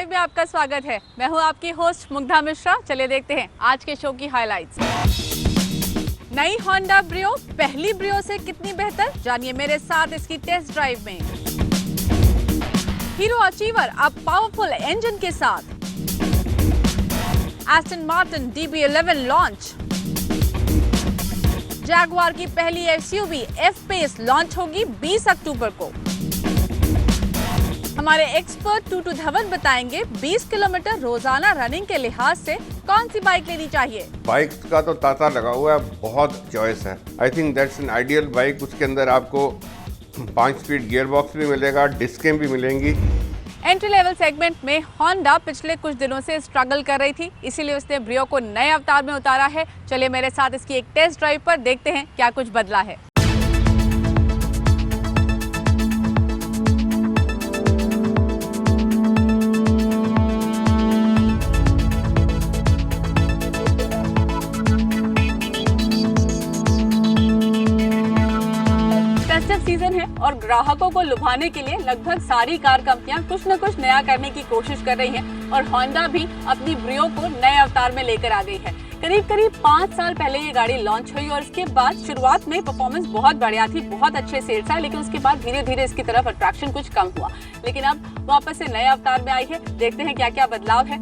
Drive में आपका स्वागत है। मैं हूं आपकी होस्ट मुग्धा मिश्रा। चलिए देखते हैं आज के शो की हाइलाइट्स। नई होंडा ब्रियो पहली ब्रियो से कितनी बेहतर, जानिए मेरे साथ इसकी टेस्ट ड्राइव में। हीरो अचीवर अब पावरफुल इंजन के साथ। Aston Martin DB11 launch. Jaguar की पहली SUV F-Pace लॉन्च होगी 20 अक्टूबर को। हमारे एक्सपर्ट टूटू धवन बताएंगे 20 किलोमीटर रोजाना रनिंग के लिहाज से कौन सी बाइक लेनी चाहिए। बाइक का तो तांता लगा हुआ है, बहुत चॉइस है। आई think that's an ideal bike. उसके अंदर आपको 5 स्पीड गियर बॉक्स भी मिलेगा, डिस्कें भी मिलेंगी। एंट्री लेवल सेगमेंट में होंडा पिछले कुछ दिनों से स्ट्रगल कर रही थी, इसीलिए उसने ब्रियो को नए अवतार में उतारा है। चलिए मेरे साथ इसकी एक टेस्ट ड्राइव पर देखते हैं क्या कुछ बदला है। सीजन है और ग्राहकों को लुभाने के लिए लगभग सारी कार कंपनियां कुछ न कुछ नया करने की कोशिश कर रही हैं और होंडा भी अपनी ब्रियो को नए अवतार में लेकर आ गई है। करीब 5 साल पहले ये गाड़ी लॉन्च हुई और इसके बाद शुरुआत में परफॉर्मेंस बहुत बढ़िया थी, बहुत अच्छे सेल्स आए, लेकिन उसके बाद धीरे धीरे इसकी तरफ अट्रैक्शन कुछ कम हुआ। लेकिन अब वापस से नए अवतार में आई है। देखते हैं क्या क्या बदलाव है।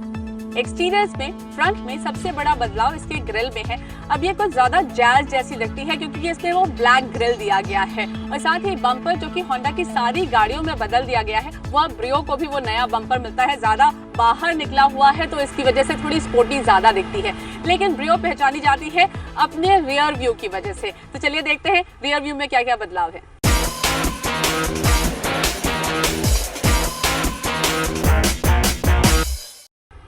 एक्सटीरियर्स में फ्रंट में सबसे बड़ा बदलाव इसके ग्रिल में है। अब ये कुछ ज्यादा जैज जैसी लगती है क्योंकि इसमें वो ब्लैक ग्रिल दिया गया है और साथ ही बम्पर जो कि होंडा की सारी गाड़ियों में बदल दिया गया है, वो अब ब्रियो को भी वो नया बम्पर मिलता है। ज्यादा बाहर निकला हुआ है तो इसकी वजह से थोड़ी स्पोर्टी ज्यादा दिखती है, लेकिन ब्रियो पहचानी जाती है अपने रियर व्यू की वजह से। तो चलिए देखते हैं रियर व्यू में क्या क्या बदलाव है।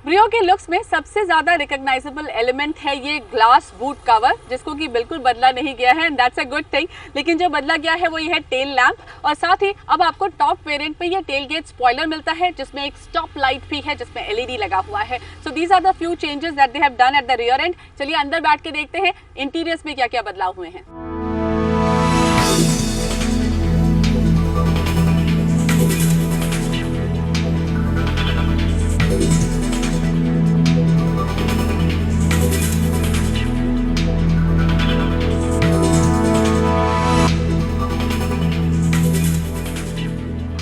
ब्रियो के लुक्स में सबसे ज्यादा रिकॉग्नाइजेबल एलिमेंट है ये ग्लास बूट कवर, जिसको कि बिल्कुल बदला नहीं गया है, and that's a good thing. लेकिन जो बदला गया है वो ये है टेल लैंप और साथ ही अब आपको टॉप वेरिएंट पे ये टेल गेट स्पॉइलर मिलता है जिसमें एक स्टॉप लाइट भी है जिसमें LED लगा हुआ है। So these are the few changes that they have done at the rear end. चलिए अंदर बैठ के देखते हैं इंटीरियर्स में क्या क्या बदलाव हुए हैं।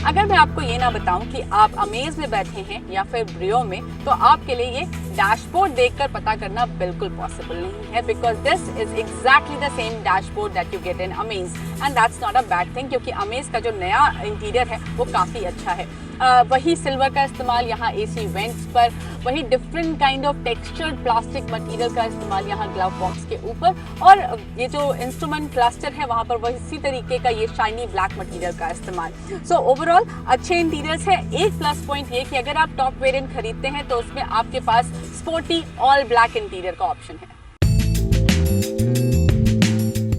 अगर मैं आपको ये ना बताऊं कि आप अमेज में बैठे हैं या फिर ब्रियो में, तो आपके लिए ये डैशबोर्ड देखकर पता करना बिल्कुल पॉसिबल नहीं है, because this is exactly the same dashboard that you get in amaze and that's not a bad thing, क्योंकि अमेज का जो नया इंटीरियर है वो काफी अच्छा है। वही सिल्वर का इस्तेमाल यहाँ AC वेंट्स पर, वही different kind of textured plastic material का इस्तेमाल यहाँ ग्लव बॉक्स के ऊपर, और ये जो इंस्ट्रूमेंट क्लस्टर है वहाँ पर वही इसी तरीके का ये शाइनी ब्लैक मटेरियल का इस्तेमाल। सो ओवरऑल अच्छे इंटीरियर्स है। एक प्लस पॉइंट ये कि अगर आप टॉप वेरिएंट खरीदते हैं तो उसमें आपके पास स्पोर्टी ऑल ब्लैक इंटीरियर का ऑप्शन है।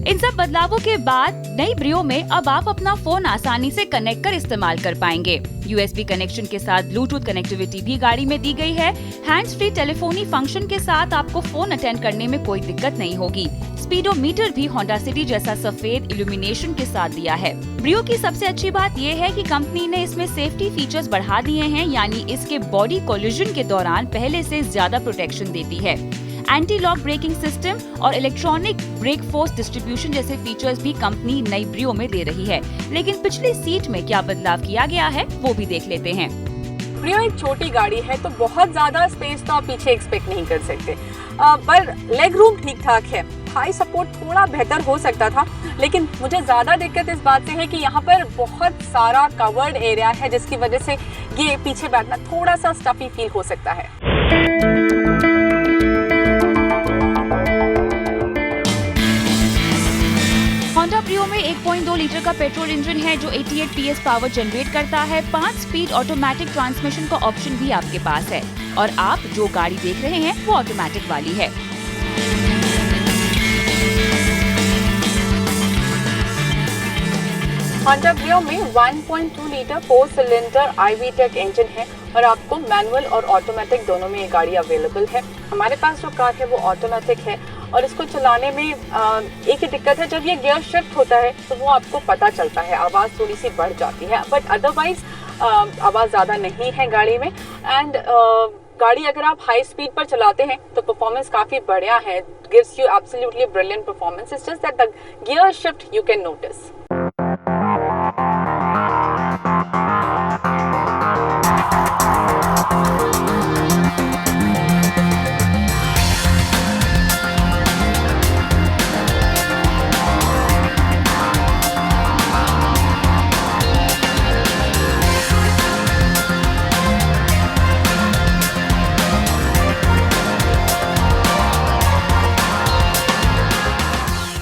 इन सब बदलावों के बाद नई ब्रियो में अब आप अपना फोन आसानी से कनेक्ट कर इस्तेमाल कर पाएंगे। USB कनेक्शन के साथ ब्लूटूथ कनेक्टिविटी भी गाड़ी में दी गई है। हैंड्स फ्री टेलीफोनी फंक्शन के साथ आपको फोन अटेंड करने में कोई दिक्कत नहीं होगी। स्पीडोमीटर भी होंडा सिटी जैसा सफेद इल्यूमिनेशन के साथ दिया है। ब्रियो की सबसे अच्छी बात ये है कि कंपनी ने इसमें सेफ्टी फीचर्स बढ़ा दिए हैं, यानी इसके बॉडी कोलिजन के दौरान पहले से ज्यादा प्रोटेक्शन देती है। एंटी लॉक ब्रेकिंग सिस्टम और इलेक्ट्रॉनिक ब्रेक फोर्स डिस्ट्रीब्यूशन जैसे फीचर्स भी कंपनी नई ब्रियो में दे रही है। लेकिन पिछली सीट में क्या बदलाव किया गया है वो भी देख लेते हैं। ब्रियो एक छोटी गाड़ी है तो बहुत ज्यादा स्पेस तो आप पीछे एक्सपेक्ट नहीं कर सकते, पर लेग रूम ठीक ठाक है। थाई सपोर्ट थोड़ा बेहतर हो सकता था, लेकिन मुझे ज्यादा दिक्कत इस बात से है कि यहाँ पर बहुत सारा कवर्ड एरिया है जिसकी वजह से ये पीछे बैठना थोड़ा सा स्टफी फील हो सकता है। होंडा ब्रियो में 1.2 लीटर का पेट्रोल इंजन है जो 88 PS पावर जनरेट करता है। 5 स्पीड ऑटोमेटिक ट्रांसमिशन का ऑप्शन भी आपके पास है और आप जो गाड़ी देख रहे हैं वो ऑटोमेटिक वाली है। होंडा ब्रियो में 1.2 लीटर 4 सिलेंडर iVTEC इंजन है और आपको मैनुअल और ऑटोमेटिक दोनों में ये गाड़ी अवेलेबल है। हमारे पास जो कार है वो ऑटोमेटिक है और इसको चलाने में एक ही दिक्कत है, जब ये गियर शिफ्ट होता है तो वो आपको पता चलता है, आवाज़ थोड़ी सी बढ़ जाती है, बट अदरवाइज आवाज़ ज़्यादा नहीं है गाड़ी में। एंड गाड़ी अगर आप हाई स्पीड पर चलाते हैं तो परफॉर्मेंस काफ़ी बढ़िया है, gives you absolutely brilliant performance. It's just that the gear shift you can notice.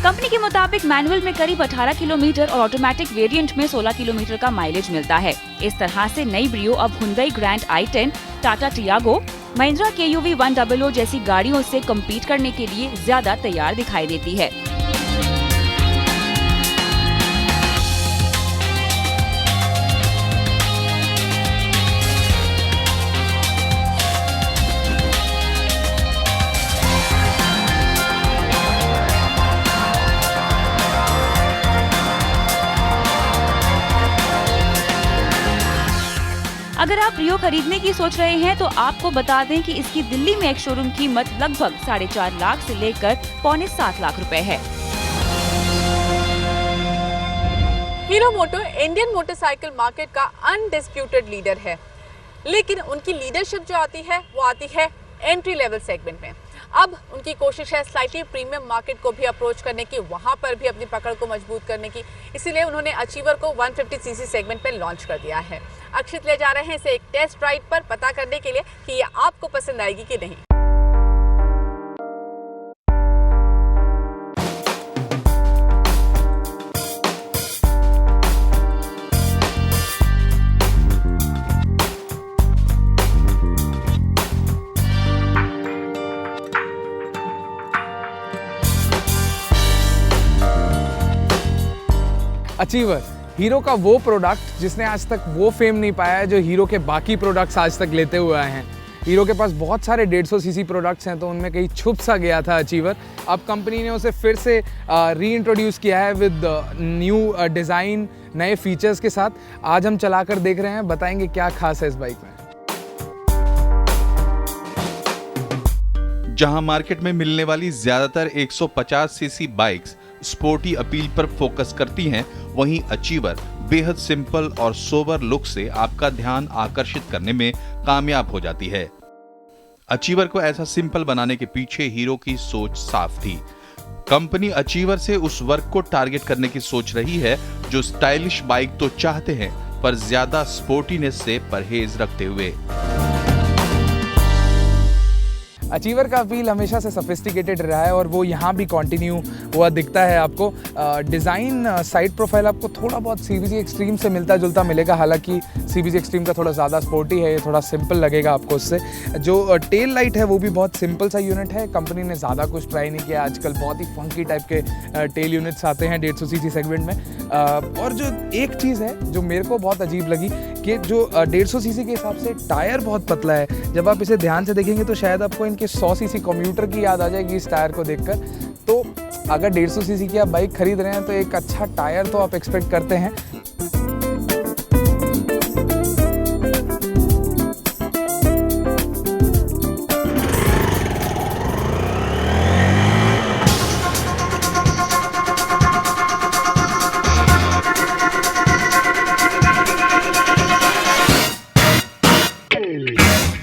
Company के मुताबिक मैनुअल में करीब 18 किलोमीटर और ऑटोमेटिक वेरिएंट में 16 किलोमीटर का माइलेज मिलता है। इस तरह से नई ब्रियो अब Hyundai grand i10, Tata Tiago, Mahindra KUV 100 जैसी गाड़ियों से कम्पीट करने के लिए ज्यादा तैयार दिखाई देती है। अगर आप ब्रियो खरीदने की सोच रहे हैं तो आपको बता दें कि इसकी दिल्ली में एक शोरूम कीमत लगभग 4.5 लाख से लेकर 6.25 लाख रुपए है। हीरो मोटो इंडियन मोटरसाइकिल मार्केट का अनडिस्प्यूटेड लीडर है, लेकिन उनकी लीडरशिप जो आती है एंट्री लेवल सेगमेंट में। अब उनकी कोशिश है स्लाइटली प्रीमियम मार्केट को भी अप्रोच करने की, वहां पर भी अपनी पकड़ को मजबूत करने की। इसीलिए उन्होंने अचीवर को 150cc सेगमेंट में लॉन्च कर दिया है। अक्षित ले जा रहे हैं इसे एक टेस्ट राइड पर, पता करने के लिए कि ये आपको पसंद आएगी कि नहीं। अचीवर हीरो का वो प्रोडक्ट जिसने आज तक वो फेम नहीं पाया है जो हीरो के बाकी प्रोडक्ट्स आज तक लेते हुए आए हैं। हीरो के पास बहुत सारे 150cc प्रोडक्ट्स हैं, तो उनमें कहीं छुप सा गया था अचीवर। अब कंपनी ने उसे फिर से रीइंट्रोड्यूस किया है विद न्यू डिज़ाइन, नए फीचर्स के साथ। आज हम चलाकर देख रहे हैं, बताएंगे क्या खास है इस बाइक में। जहां मार्केट में मिलने वाली ज्यादातर 150cc बाइक्स स्पोर्टी अपील पर फोकस करती हैं, वहीं अचीवर बेहद सिंपल और सोबर लुक से आपका ध्यान आकर्षित करने में कामयाब हो जाती है। अचीवर को ऐसा सिंपल बनाने के पीछे हीरो की सोच साफ थी। कंपनी अचीवर से उस वर्ग को टारगेट करने की सोच रही है जो स्टाइलिश बाइक तो चाहते हैं पर ज्यादा स्पोर्टीनेस से परहेज रखते हुए। अचीवर का अपील हमेशा से सोफिस्टिकेटेड रहा है और वो यहाँ भी कंटिन्यू हुआ दिखता है आपको। डिज़ाइन, साइड प्रोफाइल आपको थोड़ा बहुत CBG एक्सट्रीम से मिलता जुलता मिलेगा, हालांकि CBG एक्सट्रीम का थोड़ा ज़्यादा स्पोर्टी है, ये थोड़ा सिंपल लगेगा आपको उससे। जो टेल लाइट है वो भी बहुत सिंपल सा यूनिट है, कंपनी ने ज़्यादा कुछ ट्राई नहीं किया। आजकल बहुत ही फंकी टाइप के टेल यूनिट्स आते हैं 150cc सेगमेंट में। और जो एक चीज़ है जो मेरे को बहुत अजीब लगी कि जो 150cc के हिसाब से टायर बहुत पतला है। जब आप इसे ध्यान से देखेंगे तो शायद आपको इनके 100cc कम्यूटर की याद आ जाएगी इस टायर को देखकर। तो अगर 150cc की आप बाइक खरीद रहे हैं तो एक अच्छा टायर तो आप एक्सपेक्ट करते हैं।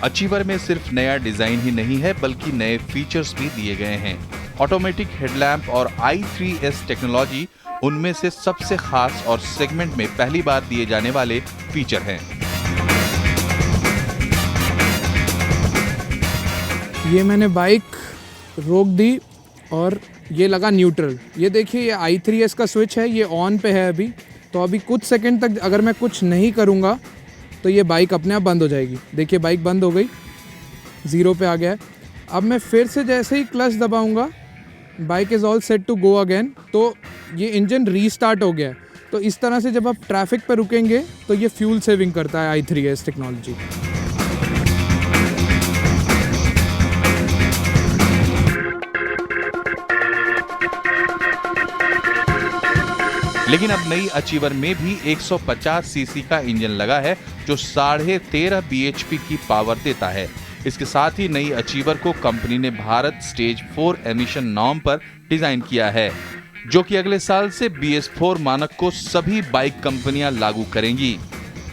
अचीवर में सिर्फ नया डिजाइन ही नहीं है बल्कि नए फीचर्स भी दिए गए हैं। ऑटोमेटिक हेडलैम्प और i3S टेक्नोलॉजी उनमें से सबसे खास और सेगमेंट में पहली बार दिए जाने वाले फीचर हैं। ये मैंने बाइक रोक दी और ये लगा न्यूट्रल। ये देखिए, ये i3S का स्विच है, ये ऑन पे है अभी। तो अभी कुछ सेकंड तक अगर मैं कुछ नहीं करूँगा तो ये बाइक अपने आप बंद हो जाएगी। देखिए बाइक बंद हो गई, 0 पे आ गया है। अब मैं फिर से जैसे ही क्लच दबाऊंगा, bike is all set to go again, तो ये इंजन रीस्टार्ट हो गया है। तो इस तरह से जब आप ट्रैफिक पर रुकेंगे तो ये फ्यूल सेविंग करता है i3S टेक्नोलॉजी। लेकिन अब नई अचीवर में भी 150 सीसी का इंजन लगा है जो 13.5 bhp की पावर देता है। इसके साथ ही नई अचीवर को कंपनी ने भारत स्टेज 4 एमिशन नॉर्म पर डिजाइन किया है, जो कि अगले साल से BS4 मानक को सभी बाइक कंपनियां लागू करेंगी।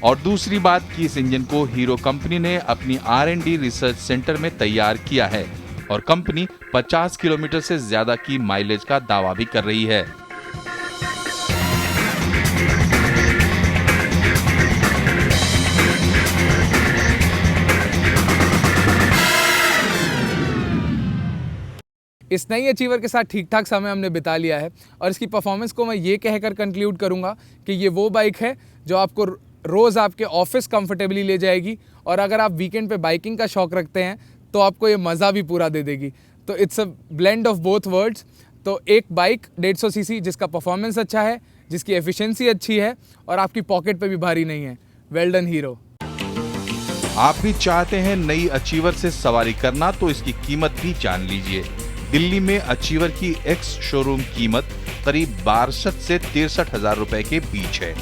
और दूसरी बात कि इस इंजन को हीरो कंपनी ने अपनी R&D रिसर्च सेंटर में तैयार किया है और कंपनी 50 किलोमीटर से ज्यादा की माइलेज का दावा भी कर रही है। इस नई अचीवर के साथ ठीक ठाक समय हमने बिता लिया है और इसकी परफॉर्मेंस को मैं ये कहकर कंक्लूड करूँगा कि ये वो बाइक है जो आपको रोज़ आपके ऑफिस कंफर्टेबली ले जाएगी और अगर आप वीकेंड पे बाइकिंग का शौक रखते हैं तो आपको ये मज़ा भी पूरा दे देगी। तो it's a blend of both words. तो एक बाइक 150 सीसी जिसका परफॉर्मेंस अच्छा है, जिसकी एफिशिएंसी अच्छी है और आपकी पॉकेट पे भी भारी नहीं है। Well done hero. आप भी चाहते हैं नई अचीवर से सवारी करना तो इसकी कीमत भी जान लीजिए। दिल्ली में अचीवर की एक्स शोरूम कीमत करीब 62 से 63 हजार रुपए के बीच है।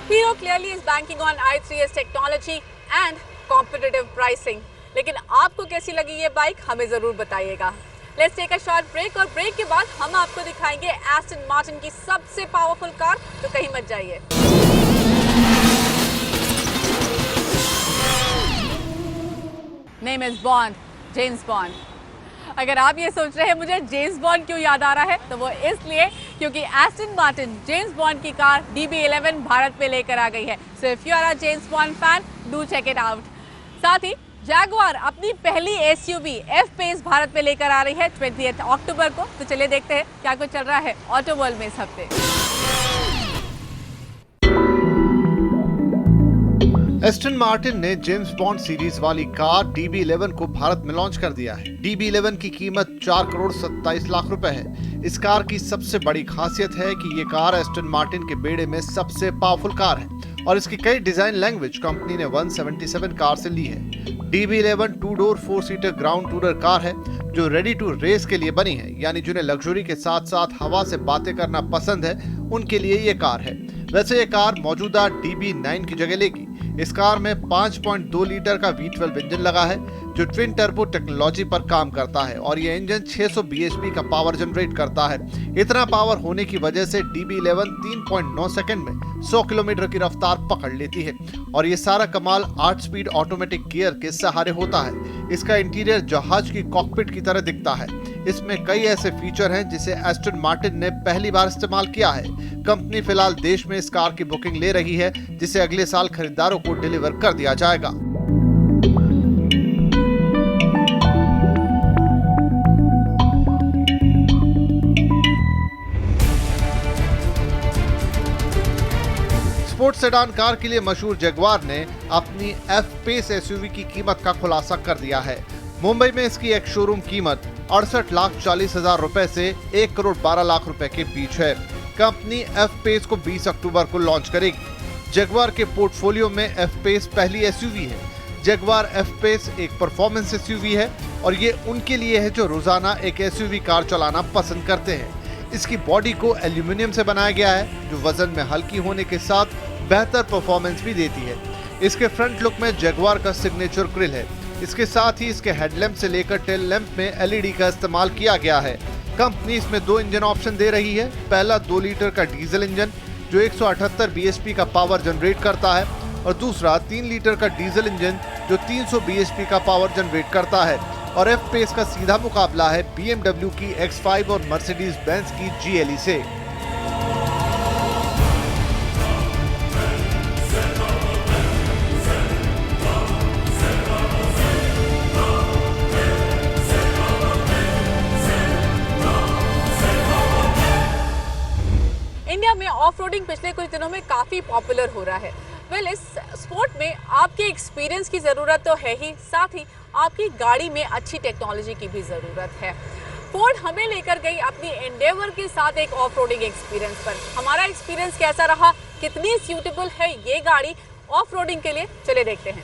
Hero clearly is banking on i3's technology and competitive pricing. लेकिन आपको कैसी लगी ये बाइक हमें जरूर बताइएगा। Let's take a short break और ब्रेक के बाद हम आपको दिखाएंगे एस्टन मार्टिन की सबसे पावरफुल कार, तो कहीं मत जाइए। Name is bond, James bond. अगर आप ये सोच रहे हैं मुझे जेम्स बॉन्ड क्यों याद आ रहा है, तो वो इसलिए क्योंकि एस्टन मार्टिन जेम्स बॉन्ड की कार DB11 भारत में लेकर आ गई है। So if you are a James Bond fan, do check it out. साथ ही जैगुआर अपनी पहली SUV F-Pace भारत में लेकर आ रही है 20 अक्टूबर को। तो चलिए देखते हैं क्या कुछ चल रहा है ऑटो वर्ल्ड में इस हफ्ते। एस्टन मार्टिन ने जेम्स बॉन्ड सीरीज वाली कार DB11 को भारत में लॉन्च कर दिया है। DB11 की कीमत 4 करोड़ 27 लाख रुपए है। इस कार की सबसे बड़ी खासियत है कि ये कार एस्टन मार्टिन के बेड़े में सबसे पावरफुल कार है और इसकी कई डिजाइन लैंग्वेज कंपनी ने 177 कार से ली है। DB11 2 door 4 seater ground tourer car है जो रेडी टू रेस के लिए बनी है, यानी जिन्हें लग्जरी के साथ साथ हवा से बातें करना पसंद है उनके लिए ये कार है। वैसे ये कार मौजूदा DB9 की जगह लेगी। इस कार में 5.2 लीटर का V12 इंजन लगा है जो ट्विन टर्बो टेक्नोलॉजी पर काम करता है और ये इंजन 600 bhp का पावर जनरेट करता है। इतना पावर होने की वजह से DB11 3.9 सेकंड में 100 किलोमीटर की रफ्तार पकड़ लेती है और ये सारा कमाल 8 स्पीड ऑटोमेटिक गियर के सहारे होता है। इसका इंटीरियर जहाज की कॉकपिट की तरह दिखता है। इसमें कई ऐसे फीचर हैं जिसे एस्टन मार्टिन ने पहली बार इस्तेमाल किया है। कंपनी फिलहाल देश में इस कार की बुकिंग ले रही है जिसे अगले साल खरीदारों को डिलीवर कर दिया जाएगा। स्पोर्ट्स सेडान कार के लिए मशहूर जगुआर ने अपनी F-Pace SUV की कीमत का खुलासा कर दिया है। मुंबई में इसकी एक शोरूम कीमत 68,40,000 रुपए से 1 करोड़ 12 लाख रुपए के बीच है। कंपनी F-Pace को 20 अक्टूबर को लॉन्च करेगी। जगुआर के पोर्टफोलियो में F-Pace पहली SUV है। जगुआर F-Pace एक परफॉर्मेंस SUV है और ये उनके लिए है जो रोजाना एक SUV कार चलाना पसंद करते हैं। इसकी बॉडी को एल्यूमिनियम से बनाया गया है जो वजन में हल्की होने के साथ बेहतर परफॉर्मेंस भी देती है। इसके फ्रंट लुक में जगुआर का सिग्नेचर ग्रिल है। इसके साथ ही इसके हेडलैम्प से लेकर टेल लैंप में LED का इस्तेमाल किया गया है। कंपनी इसमें 2 इंजन ऑप्शन दे रही है। पहला 2 लीटर का डीजल इंजन जो 178 bhp का पावर जनरेट करता है और दूसरा 3 लीटर का डीजल इंजन जो 300 bhp का पावर जनरेट करता है। और F-Pace का सीधा मुकाबला है BMW की X5 और मर्सिडीज बेंज की GLE से। इंडिया में ऑफ रोडिंग पिछले कुछ दिनों में काफी पॉपुलर हो रहा है। इस स्पोर्ट में आपके एक्सपीरियंस की जरूरत तो है ही, साथ ही आपकी गाड़ी में अच्छी टेक्नोलॉजी की भी जरूरत है। फोर्ड हमें लेकर गई अपनी एंडेवर के साथ एक ऑफ रोडिंग एक्सपीरियंस पर। हमारा एक्सपीरियंस कैसा रहा, कितनी सूटेबल है ये गाड़ी ऑफ रोडिंग के लिए, चले देखते हैं।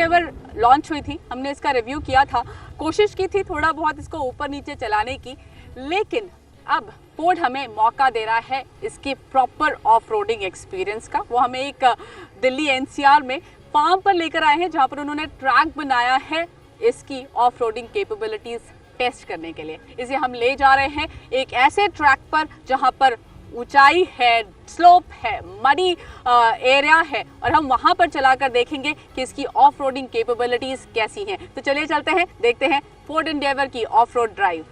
एंडेवर लॉन्च हुई थी, हमने इसका रिव्यू किया था, कोशिश की थी थोड़ा बहुत इसको ऊपर नीचे चलाने की, लेकिन अब फोर्ड हमें मौका दे रहा है इसके प्रॉपर ऑफ रोडिंग एक्सपीरियंस का। वो हमें एक दिल्ली एनसीआर में फार्म पर लेकर आए हैं जहां पर उन्होंने ट्रैक बनाया है इसकी ऑफ रोडिंग कैपेबिलिटीज टेस्ट करने के लिए। इसे हम ले जा रहे हैं एक ऐसे ट्रैक पर जहां पर ऊंचाई है, स्लोप है, मडी एरिया है, और हम वहां पर चलाकर देखेंगे कि इसकी ऑफ रोडिंग कैपेबिलिटीज कैसी हैं। तो चलिए चलते हैं, देखते हैं फोर्ड एंडेवर की ऑफ रोड ड्राइव।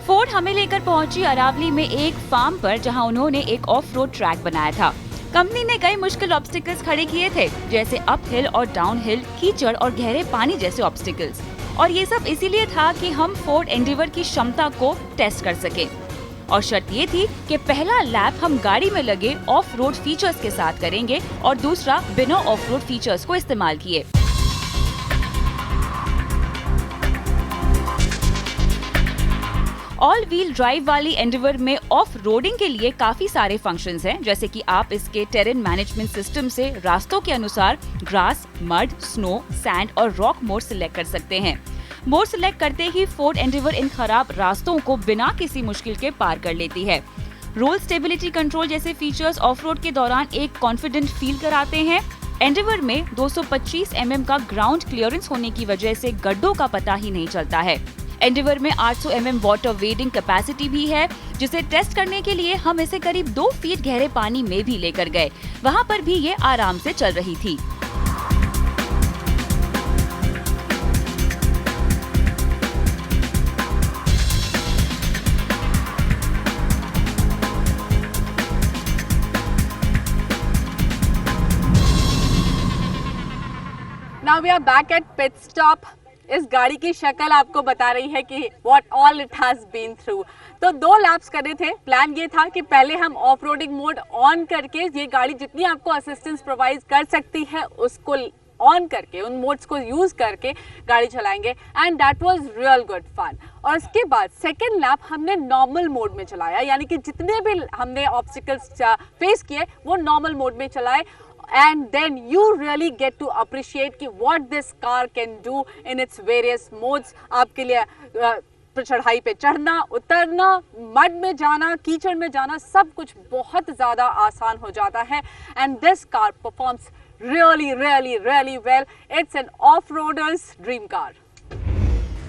फोर्ड हमें लेकर पहुंची अरावली में एक फार्म पर जहां उन्होंने एक ऑफ रोड ट्रैक बनाया था। कंपनी ने कई मुश्किल ऑब्स्टिकल्स खड़े किए थे, जैसे अप हिल और डाउन हिल, कीचड़ और गहरे पानी जैसे ऑब्स्टिकल्स, और ये सब इसीलिए था कि हम फोर्ड एंडेवर की क्षमता को टेस्ट कर सके। और शर्त ये थी कि पहला लैप हम गाड़ी में लगे ऑफ रोड फीचर्स के साथ करेंगे और दूसरा बिना ऑफ रोड फीचर्स को इस्तेमाल किए। ऑल व्हील ड्राइव वाली एंडेवर में ऑफ रोडिंग के लिए काफी सारे फंक्शंस हैं, जैसे कि आप इसके टेरेन मैनेजमेंट सिस्टम से रास्तों के अनुसार ग्रास, मड, स्नो, सैंड और रॉक मोड सिलेक्ट कर सकते हैं। मोड सिलेक्ट करते ही फोर्ड एंडेवर इन खराब रास्तों को बिना किसी मुश्किल के पार कर लेती है। रोल स्टेबिलिटी कंट्रोल जैसे फीचर्स ऑफ रोड के दौरान एक कॉन्फिडेंट फील कराते हैं। एंडेवर में 225 mm का ग्राउंड क्लियरेंस होने की वजह से गड्ढों का पता ही नहीं चलता है। एंडेवर में 800 mm वाटर वेडिंग कैपेसिटी भी है, जिसे टेस्ट करने के लिए हम इसे करीब 2 फीट गहरे पानी में भी लेकर गए। वहाँ पर भी ये आराम से चल रही थी। Now we are back at pit stop. इस गाड़ी की शक्ल आपको बता रही है कि what all it has been through। तो 2 लैप्स करने थे। प्लान ये था कि पहले हम ऑफ रोडिंग मोड ऑन करके ये गाड़ी जितनी आपको असिस्टेंस प्रोवाइड कर सकती है उसको ऑन करके, उन मोड्स को यूज करके गाड़ी चलाएंगे, and that was real good fun. और उसके बाद सेकेंड लैप हमने नॉर्मल मोड में चलाया, यानी कि जितने भी हमने ऑब्स्टिकल्स फेस किए वो नॉर्मल मोड में चलाए, and then you really get to appreciate कि what this car can do in its various modes। आपके लिए चढ़ाई पे चढ़ना, उतरना, मड में जाना, कीचड़ में जाना, सब कुछ बहुत ज़्यादा आसान हो जाता है। and this car performs really really really well। it's an off-roader's dream car।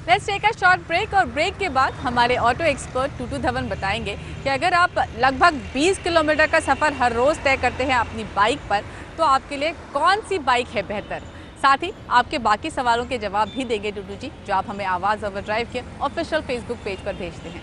Let's take a short break, और ब्रेक के बाद हमारे ऑटो एक्सपर्ट टूटू धवन बताएंगे कि अगर आप लगभग 20 किलोमीटर का सफ़र हर रोज़ तय करते हैं अपनी बाइक पर, तो आपके लिए कौन सी बाइक है बेहतर। साथ ही आपके बाकी सवालों के जवाब भी देंगे टूटू जी, जो आप हमें आवाज़ ओवर ड्राइव के ऑफिशियल फेसबुक पेज पर भेजते हैं।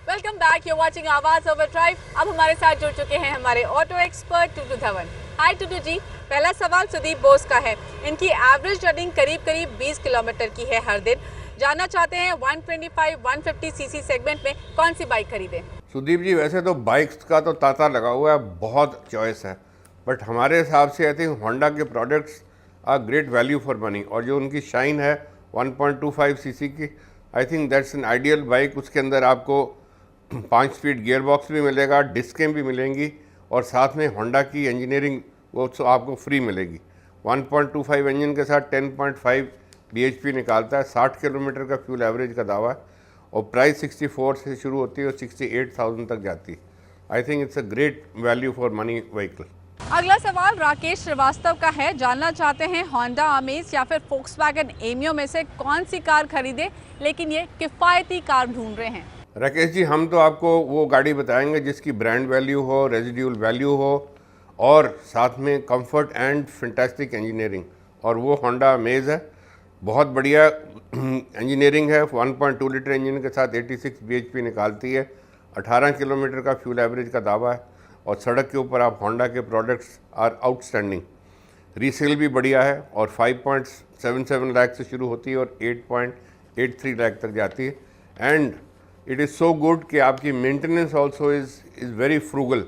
वेलकम बैक, यू वाचिंग आवाज़ ओवर ड्राइव। अब हमारे साथ जुड़ चुके हैं हमारे ऑटो एक्सपर्ट टूटू धवन। हाय टूटू जी, पहला सवाल सुदीप बोस का है। इनकी एवरेज रनिंग करीब 20 किलोमीटर की है हर दिन। जानना चाहते हैं 125-150 सीसी सेगमेंट में कौन सी बाइक खरीदें। सुदीप जी, वैसे तो बाइक्स का तो तांता लगा हुआ है, बहुत चॉइस है, बट हमारे हिसाब से आई थिंक होंडा के products are great value for money. और जो उनकी शाइन है 1.25 सीसी की, I think that's an ideal bike. उसके अंदर आपको 5 स्पीड गियर बॉक्स भी मिलेगा, डिस्कें भी मिलेंगी, और साथ में होंडा की इंजीनियरिंग वो तो आपको फ्री मिलेगी। 1.25 इंजन के साथ 10.5 bhp निकालता है, 60 किलोमीटर का फ्यूल एवरेज का दावा है, और प्राइस 64 से शुरू होती है और 68,000 तक जाती है। I think it's a great value for money vehicle. अगला सवाल राकेश श्रीवास्तव का है। जानना चाहते हैं होंडा अमेज या फिर फोक्सवैगन एमियो में से कौन सी कार खरीदें, लेकिन ये किफ़ायती कार ढूंढ रहे हैं। राकेश जी, हम तो आपको वो गाड़ी बताएंगे जिसकी ब्रांड वैल्यू हो, रेजिड्यूल वैल्यू हो, और साथ में कंफर्ट एंड फैंटास्टिक इंजीनियरिंग, और वो होंडा अमेज है। बहुत बढ़िया इंजीनियरिंग है, 1.2 लीटर इंजन के साथ 86 bhp निकालती है, 18 किलोमीटर का फ्यूल एवरेज का दावा है, और सड़क के ऊपर आप होंडा के प्रोडक्ट्स आर आउटस्टैंडिंग। रीसेल भी बढ़िया है, और 5.77 लाख से शुरू होती है और 8.3 लाख तक जाती है। And it is so good कि आपकी maintenance also is very frugal.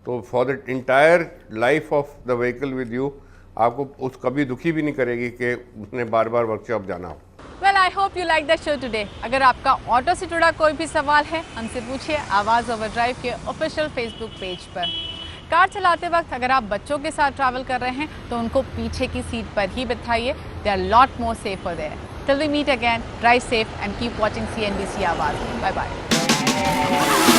तो for the entire life of the vehicle with you आपको उस कभी दुखी भी नहीं करेगी कि उसने बार बार वर्कशॉप जाना हो। Well I hope you like the show today. अगर आपका ऑटो से जुड़ा कोई भी सवाल है हमसे पूछिए आवाज़ ओवरड्राइव के ऑफिशियल फेसबुक पेज पर। कार चलाते वक्त अगर आप बच्चों के साथ ट्रैवल कर रहे हैं तो उनको पीछे की सीट पर ही बिठाइए। They are lot more safer there. Till we meet again, drive safe and keep watching CNBC Awaaz. Bye bye.